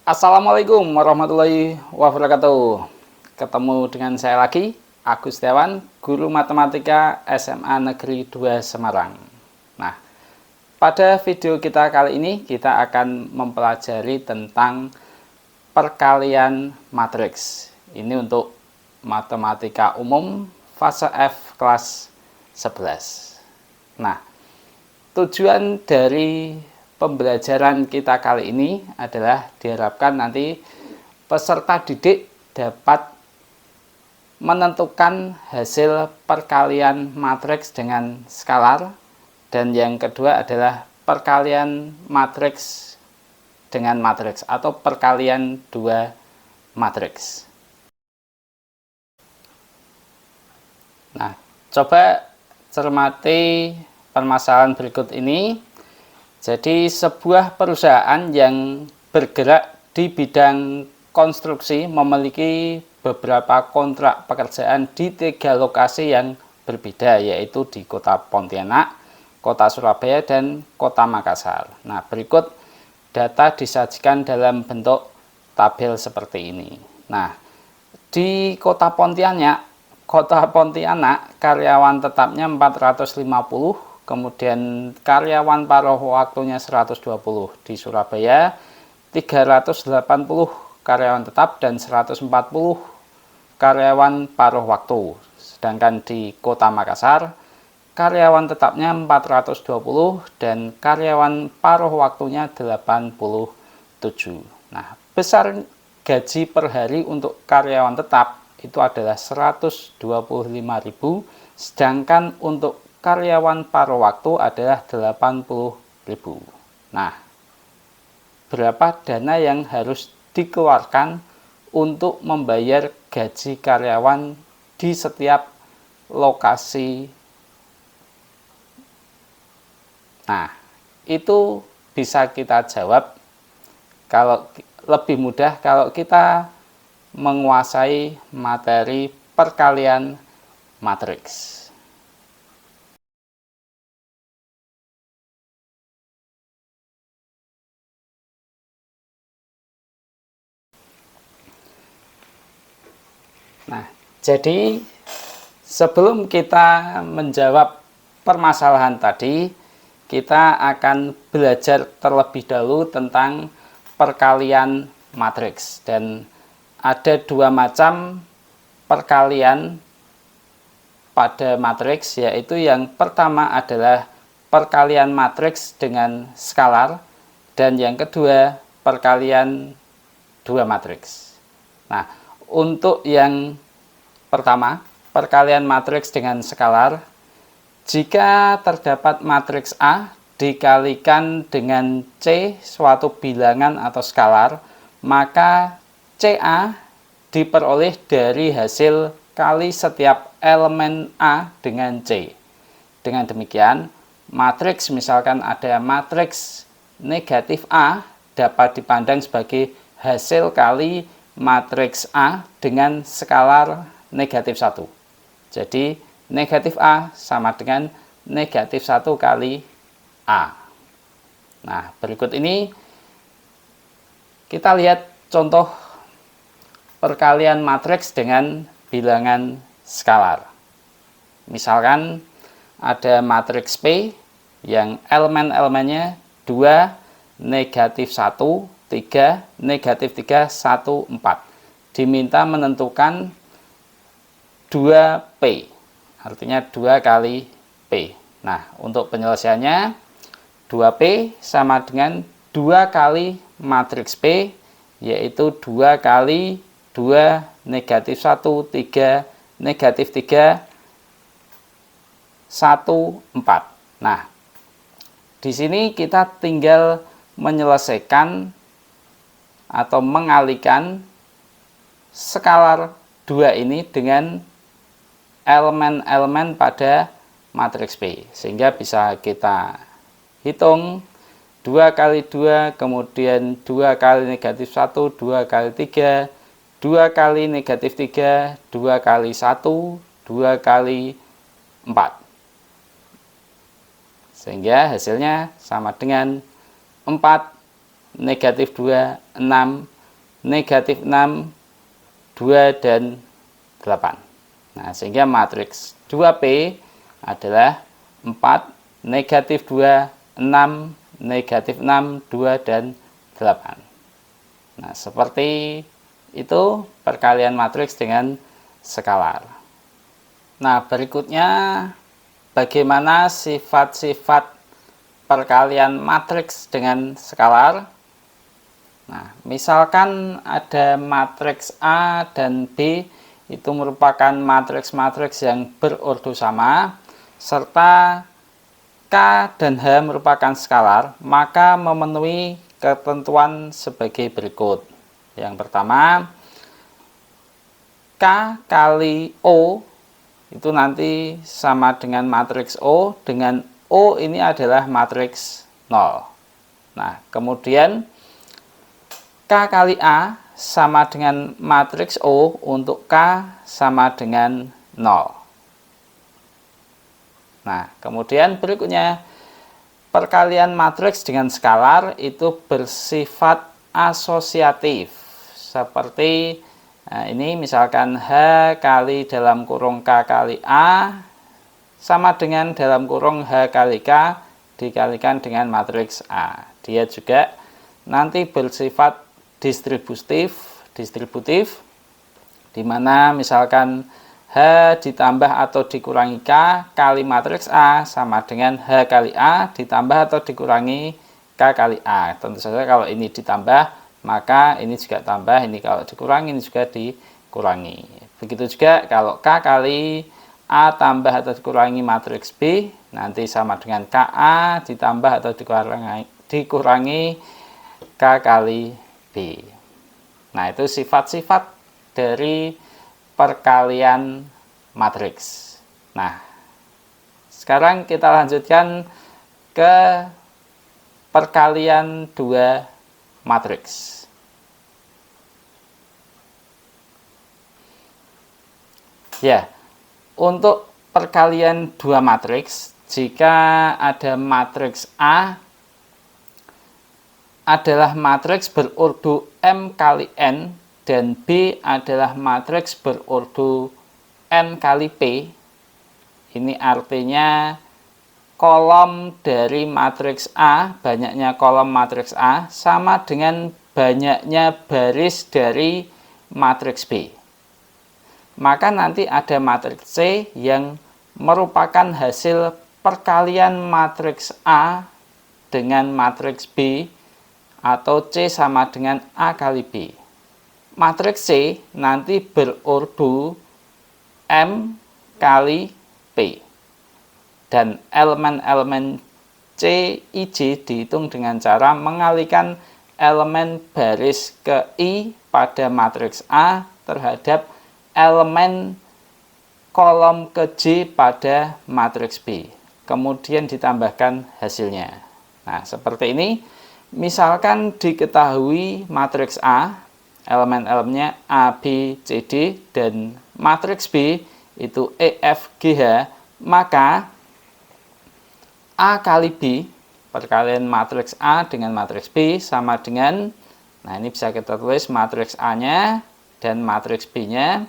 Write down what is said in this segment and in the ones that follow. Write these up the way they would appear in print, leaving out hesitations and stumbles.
Assalamualaikum warahmatullahi wabarakatuh. Ketemu dengan saya lagi, Agus Setiawan, guru matematika SMA Negeri 2 Semarang. Nah, pada video kita kali ini kita akan mempelajari tentang perkalian matriks. Ini untuk matematika umum fase F kelas 11. Nah, tujuan dari pembelajaran kita kali ini adalah diharapkan nanti peserta didik dapat menentukan hasil perkalian matriks dengan skalar, dan yang kedua adalah perkalian matriks dengan matriks atau perkalian dua matriks. Nah, coba cermati permasalahan berikut ini. Jadi sebuah perusahaan yang bergerak di bidang konstruksi memiliki beberapa kontrak pekerjaan di 3 lokasi yang berbeda, yaitu di Kota Pontianak, Kota Surabaya, dan Kota Makassar. Nah, berikut data disajikan dalam bentuk tabel seperti ini. Nah, di Kota Pontianak karyawan tetapnya 450, kemudian karyawan paruh waktunya 120. Di Surabaya 380 karyawan tetap dan 140 karyawan paruh waktu. Sedangkan di Kota Makassar karyawan tetapnya 420 dan karyawan paruh waktunya 87. Nah, besar gaji per hari untuk karyawan tetap itu adalah 125.000, sedangkan untuk karyawan paruh waktu adalah 80.000. Nah, berapa dana yang harus dikeluarkan untuk membayar gaji karyawan di setiap lokasi? Nah, itu bisa kita jawab kalau lebih mudah kalau kita menguasai materi perkalian matriks. Nah, jadi sebelum kita menjawab permasalahan tadi, kita akan belajar terlebih dahulu tentang perkalian matriks. Dan ada 2 macam perkalian pada matriks, yaitu yang pertama adalah perkalian matriks dengan skalar, dan yang kedua perkalian dua matriks. Nah, untuk yang pertama, perkalian matriks dengan skalar, jika terdapat matriks A dikalikan dengan C suatu bilangan atau skalar, maka CA diperoleh dari hasil kali setiap elemen A dengan C. Dengan demikian, matriks misalkan ada matriks negatif A dapat dipandang sebagai hasil kali matriks A dengan skalar negatif 1. Jadi, negatif A sama dengan negatif 1 kali A. Nah, berikut ini kita lihat contoh perkalian matriks dengan bilangan skalar. Misalkan ada matriks P yang elemen-elemennya 2, negatif 1, 3, negatif 3, 1, 4. Diminta menentukan 2P, artinya 2 kali P. Nah, untuk penyelesaiannya 2P sama dengan 2 kali matriks P, yaitu 2 kali 2, negatif 1, 3, negatif 3, 1, 4. Nah, di sini kita tinggal menyelesaikan atau mengalihkan skalar 2 ini dengan elemen-elemen pada matriks P, sehingga bisa kita hitung 2 kali 2, kemudian 2 kali negatif 1, 2 kali 3, 2 kali negatif 3, 2 kali 1, 2 kali 4. Sehingga hasilnya sama dengan 4, negatif 2, 6, negatif 6, 2, dan 8. Nah, sehingga matriks 2P adalah 4, negatif 2, 6, negatif 6, 2, dan 8. Nah, seperti itu perkalian matriks dengan skalar. Nah, berikutnya bagaimana sifat-sifat perkalian matriks dengan skalar. Nah, misalkan ada matriks A dan B itu merupakan matriks-matriks yang berordo sama, serta K dan H merupakan skalar, maka memenuhi ketentuan sebagai berikut. Yang pertama, K kali O itu nanti sama dengan matriks O, dengan O ini adalah matriks 0. Nah, kemudian K kali A sama dengan matriks O untuk K sama dengan 0. Nah, kemudian berikutnya perkalian matriks dengan skalar itu bersifat asosiatif. Seperti ini misalkan H kali dalam kurung K kali A sama dengan dalam kurung H kali K dikalikan dengan matriks A. Dia juga nanti bersifat distributif, di mana misalkan H ditambah atau dikurangi K kali matriks A sama dengan H kali A ditambah atau dikurangi K kali A. Tentu saja kalau ini ditambah, maka ini juga tambah, ini kalau dikurangi, ini juga dikurangi. Begitu juga kalau K kali A tambah atau dikurangi matriks B, nanti sama dengan KA ditambah atau dikurangi K kali B. Nah, itu sifat-sifat dari perkalian matriks. Nah, sekarang kita lanjutkan ke perkalian dua matriks. Ya, untuk perkalian dua matriks, jika ada matriks A adalah matriks berordo M kali N dan B adalah matriks berordo N kali P, ini artinya kolom dari matriks A, banyaknya kolom matriks A sama dengan banyaknya baris dari matriks B. Maka nanti ada matriks C yang merupakan hasil perkalian matriks A dengan matriks B, atau C sama dengan A kali B. Matriks C nanti berordo M kali P. Dan elemen-elemen C, I, J dihitung dengan cara mengalihkan elemen baris ke I pada matriks A terhadap elemen kolom ke J pada matriks B. Kemudian ditambahkan hasilnya. Nah, seperti ini. Misalkan diketahui matriks A, elemen-elemennya A, B, C, D, dan matriks B itu E, F, G, H, maka A kali B, perkalian matriks A dengan matriks B sama dengan, nah ini bisa kita tulis matriks A-nya dan matriks B-nya,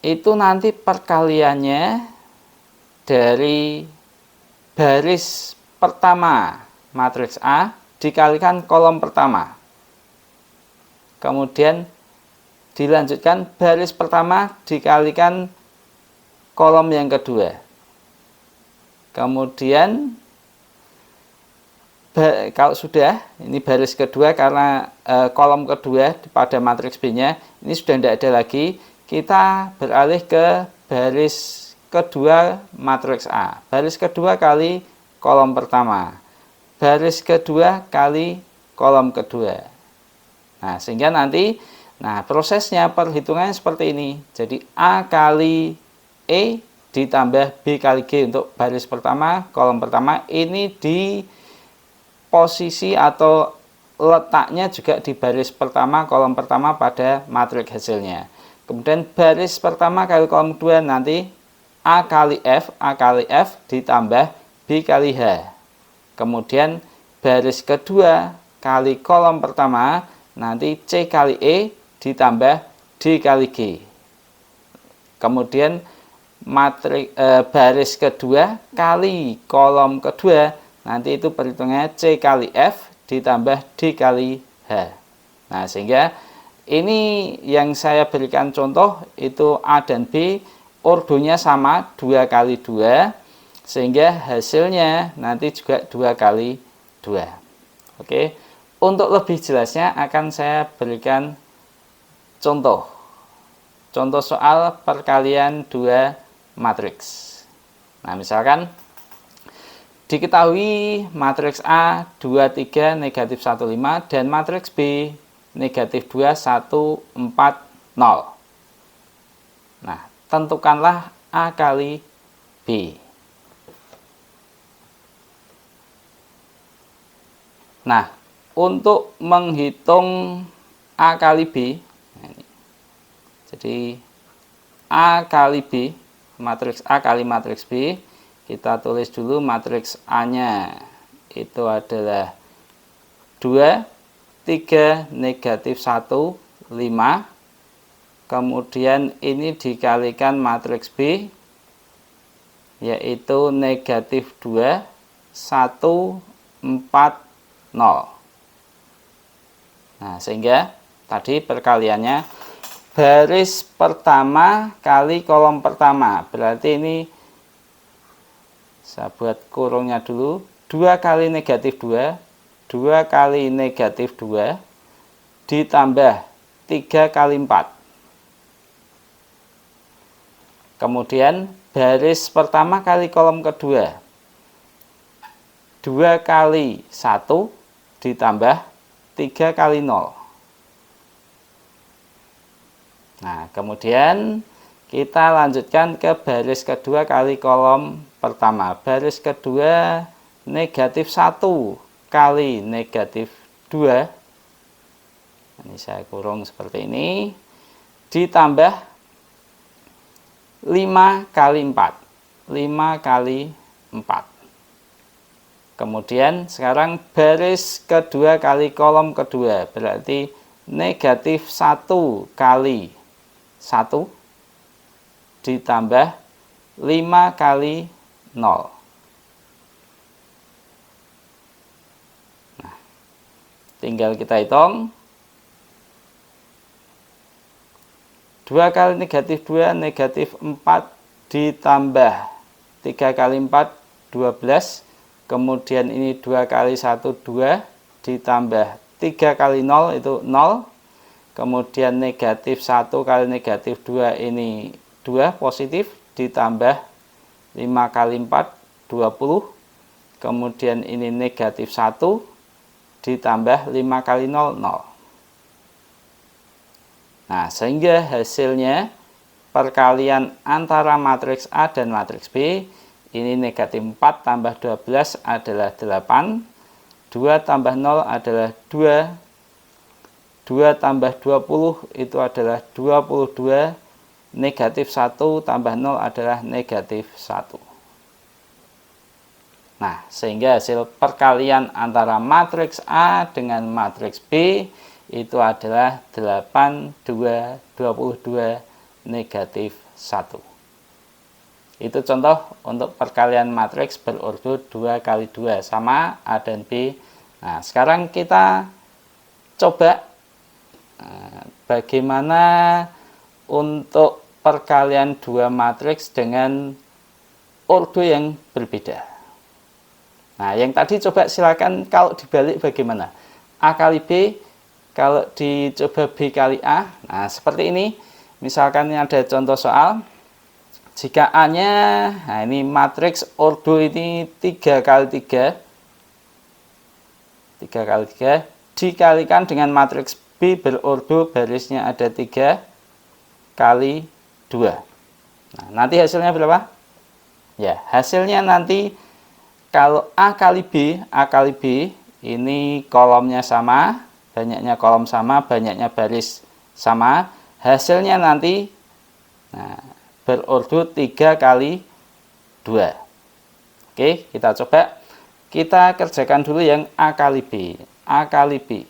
itu nanti perkaliannya dari baris pertama matriks A dikalikan kolom pertama. Kemudian dilanjutkan baris pertama dikalikan kolom yang kedua. Kemudian kalau sudah, ini baris kedua karena kolom kedua pada matriks B-nya, ini sudah tidak ada lagi, kita beralih ke baris kedua matriks A. Baris kedua kali kolom pertama. Baris kedua kali kolom kedua. Nah, sehingga nanti, nah prosesnya perhitungannya seperti ini. Jadi A kali E ditambah B kali G untuk baris pertama, kolom pertama, ini di posisi atau letaknya juga di baris pertama, kolom pertama pada matriks hasilnya. Kemudian baris pertama kali kolom kedua nanti A kali F ditambah B kali H. Kemudian baris kedua kali kolom pertama nanti C kali E ditambah D kali G. Kemudian baris kedua kali kolom kedua, nanti itu perhitungannya C kali F ditambah D kali H. Nah, sehingga ini yang saya berikan contoh itu A dan B, ordonya sama 2 kali 2, sehingga hasilnya nanti juga 2 kali 2. Oke, untuk lebih jelasnya akan saya berikan contoh soal perkalian 2 matriks. Nah, misalkan diketahui matriks A 23 negatif 15 dan matriks B negatif 2 1 4 0. Nah, tentukanlah A kali B. Nah, untuk menghitung A kali B, jadi A kali B, matriks A kali matriks B, kita tulis dulu matriks A-nya itu adalah 2, 3, negatif 1, 5. Kemudian ini dikalikan matriks B, yaitu negatif 2, 1, 4, 0. Nah, sehingga tadi perkaliannya baris pertama kali kolom pertama, berarti ini saya buat kurungnya dulu, 2 kali negatif 2, 2 kali negatif 2 ditambah 3 kali 4. Kemudian baris pertama kali kolom kedua, 2 kali 1 ditambah 3 kali 0. Nah, kemudian kita lanjutkan ke baris kedua kali kolom pertama. Baris kedua negatif 1 kali negatif 2. Ini saya kurung seperti ini. Ditambah 5 kali 4. 5 kali 4. Kemudian sekarang baris kedua kali kolom kedua, berarti negatif 1 kali 1 ditambah 5 kali 0. Nah, tinggal kita hitung. 2 kali negatif 2, negatif 4 ditambah 3 kali 4, 12. Kemudian ini 2 kali 1, 2, ditambah 3 kali 0 itu 0. Kemudian negatif 1 kali negatif 2 ini 2 positif, ditambah 5 kali 4, 20. Kemudian ini negatif 1, ditambah 5 kali 0, 0. Nah, sehingga hasilnya perkalian antara matriks A dan matriks B, ini negatif 4 tambah 12 adalah 8, 2 tambah 0 adalah 2, 2 tambah 20 itu adalah 22, negatif 1 tambah 0 adalah negatif 1. Nah, sehingga hasil perkalian antara matriks A dengan matriks B itu adalah 8, 2, 22, negatif 1. Itu contoh untuk perkalian matriks berordo 2 kali 2 sama A dan B. Nah, sekarang kita coba bagaimana untuk perkalian 2 matriks dengan ordo yang berbeda. Nah, yang tadi coba silakan kalau dibalik bagaimana? A kali B, kalau dicoba B kali A. Nah, seperti ini. Misalkan ini ada contoh soal. Jika A-nya, nah ini matriks ordo ini 3 kali 3. 3 kali 3 dikalikan dengan matriks B berordo barisnya ada 3 kali 2. Nah, nanti hasilnya berapa? Ya, hasilnya nanti kalau A kali B ini kolomnya sama, banyaknya kolom sama, banyaknya baris sama. Hasilnya nanti berordo 3 kali 2. Oke, kita coba. Kita kerjakan dulu yang A kali B. A kali B.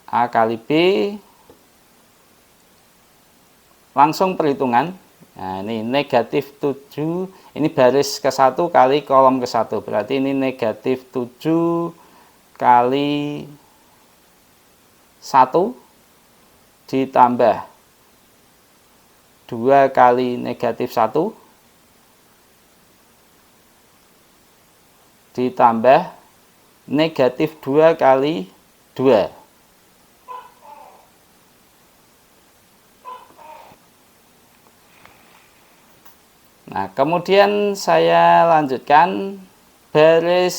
A kali B, langsung perhitungan. Nah, ini negatif 7, ini baris ke-1 kali kolom ke-1, berarti ini negatif 7 kali 1 ditambah 2 kali negatif 1 ditambah negatif 2 kali 2. Nah, kemudian saya lanjutkan baris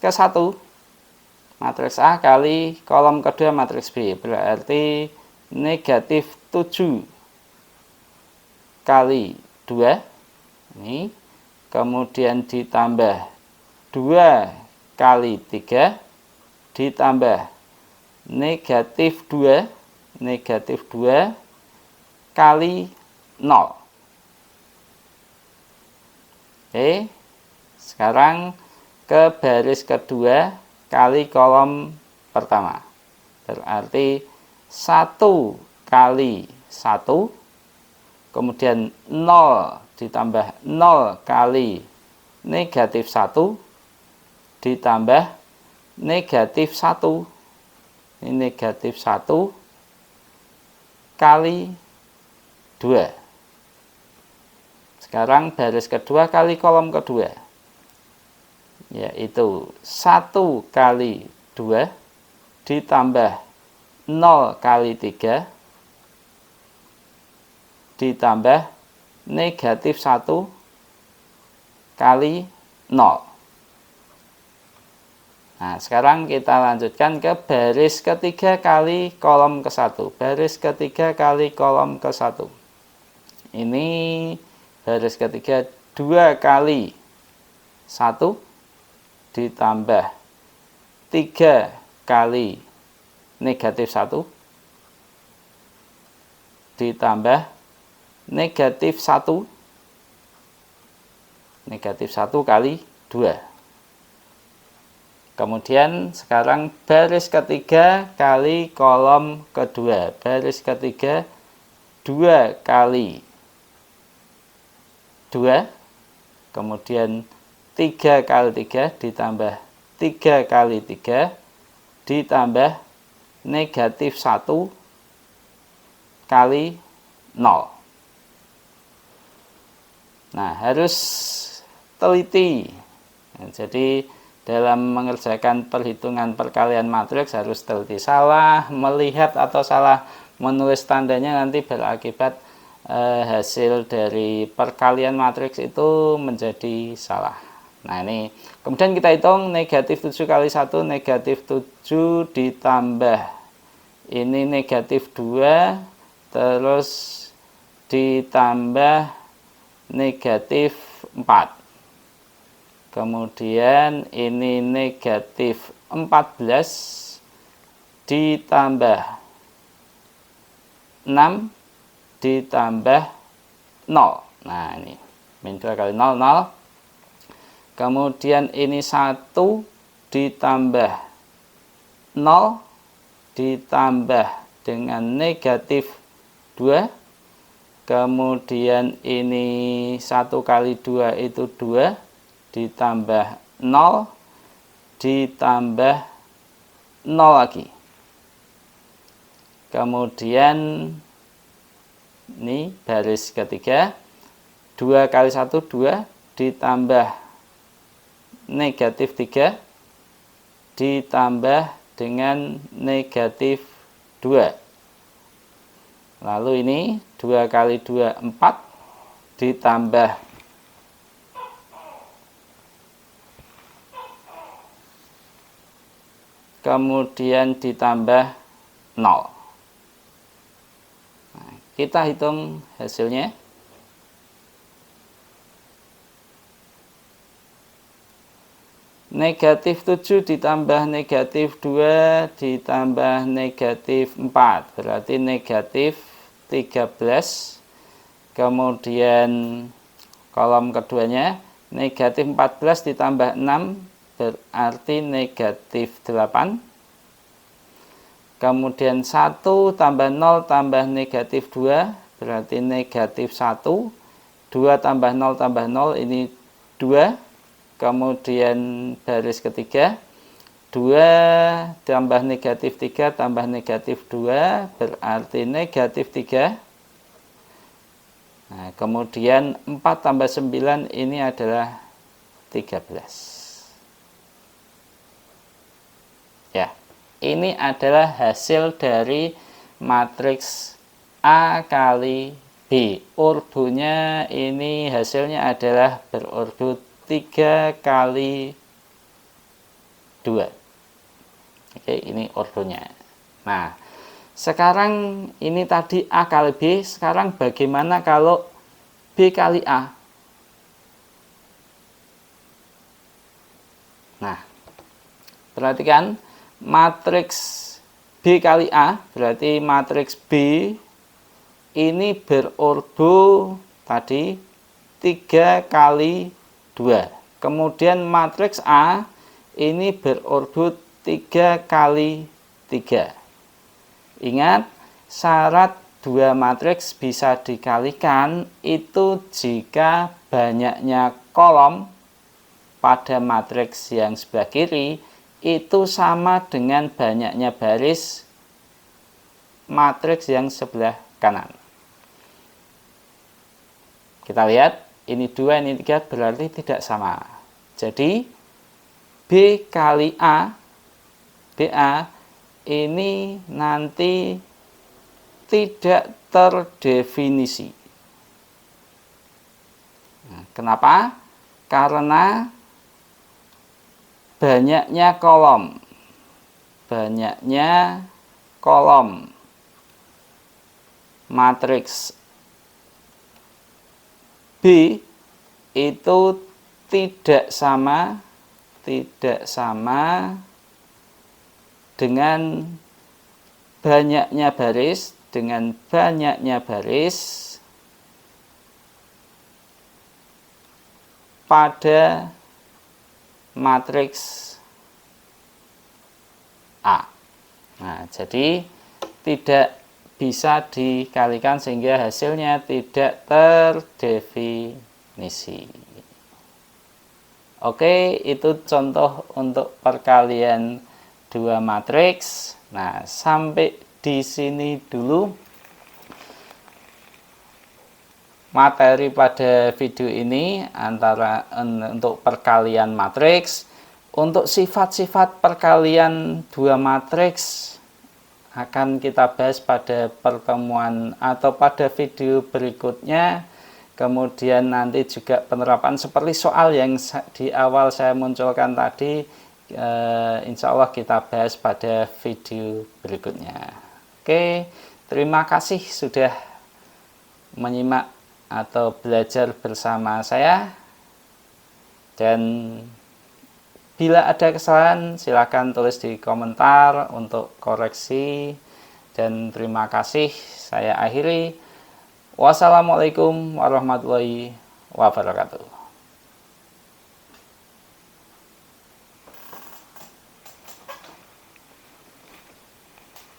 ke-1 matriks A kali kolom kedua matriks B, berarti negatif 7 kali 2 ini, kemudian ditambah 2 kali 3 ditambah negatif 2 kali 0. Oke, sekarang ke baris kedua kali kolom pertama, berarti 1 kali 1, kemudian 0 ditambah 0 kali negatif 1 ditambah negatif 1, ini negatif 1 kali 2. Sekarang baris kedua kali kolom kedua, yaitu 1 kali 2 ditambah 0 kali 3 ditambah negatif 1 kali 0. Nah, sekarang kita lanjutkan ke baris ketiga kali kolom ke-1. Baris ketiga kali kolom ke-1. Ini baris ketiga 2 kali 1 ditambah 3 kali negatif 1 ditambah negatif 1 kali 2. Kemudian sekarang baris ketiga kali kolom kedua. Baris ketiga 2 kali 2, kemudian 3 kali 3 ditambah 3 kali 3 ditambah negatif 1 kali 0. Nah, harus teliti. Nah, jadi dalam mengerjakan perhitungan perkalian matriks harus teliti. Salah melihat atau salah menulis tandanya nanti berakibat hasil dari perkalian matriks itu menjadi salah. Nah, ini kemudian kita hitung negatif 7 kali 1, negatif 7 ditambah ini negatif 2, terus ditambah negatif 4. Kemudian ini negatif 14 ditambah 6 ditambah 0. Nah, ini min 2 kali 0, 0. Kemudian ini 1 ditambah 0 ditambah dengan negatif 2. Kemudian ini 1 kali 2 itu 2 ditambah 0 ditambah 0 lagi. Kemudian ini baris ketiga 2 kali 1 2 ditambah negatif 3 ditambah dengan negatif 2. Lalu ini 2 kali 2 4 ditambah kemudian ditambah 0. Nah, kita hitung hasilnya. Negatif 7 ditambah negatif 2 ditambah negatif 4. Berarti negatif 13. Kemudian kolom keduanya negatif 14 ditambah 6 berarti negatif 8. kemudian 1 tambah 0 tambah negatif 2 berarti negatif 1, 2 tambah 0 tambah 0 ini 2, kemudian baris ketiga 2 tambah negatif 3 tambah negatif 2 berarti negatif 3. Nah, kemudian 4 tambah 9 ini adalah 13. Ya, ini adalah hasil dari matriks A kali B. Ordonya ini hasilnya adalah berordo 3 kali 2. Oke, ini ordonya. Nah, sekarang ini tadi A kali B, sekarang bagaimana kalau B kali A? Nah, perhatikan matriks B kali A, berarti matriks B ini berordo tadi 3 kali 2. Kemudian matriks A ini berordo 3 kali 3. Ingat, syarat dua matriks bisa dikalikan itu jika banyaknya kolom pada matriks yang sebelah kiri itu sama dengan banyaknya baris matriks yang sebelah kanan. Kita lihat, ini 2, ini 3 berarti tidak sama. Jadi, B kali A, BA, ini nanti tidak terdefinisi. Nah, kenapa? Karena banyaknya kolom matriks B itu tidak sama dengan banyaknya baris pada matriks A. Nah, jadi tidak bisa dikalikan sehingga hasilnya tidak terdefinisi. Oke, itu contoh untuk perkalian dua matriks. Nah, sampai di sini dulu materi pada video ini untuk perkalian matriks. Untuk sifat-sifat perkalian dua matriks akan kita bahas pada pertemuan atau pada video berikutnya. Kemudian nanti juga penerapan seperti soal yang di awal saya munculkan tadi, insya Allah kita bahas pada video berikutnya. Oke, terima kasih sudah menyimak atau belajar bersama saya. Dan bila ada kesalahan silakan tulis di komentar untuk koreksi. Dan terima kasih, saya akhiri. Wassalamualaikum warahmatullahi wabarakatuh.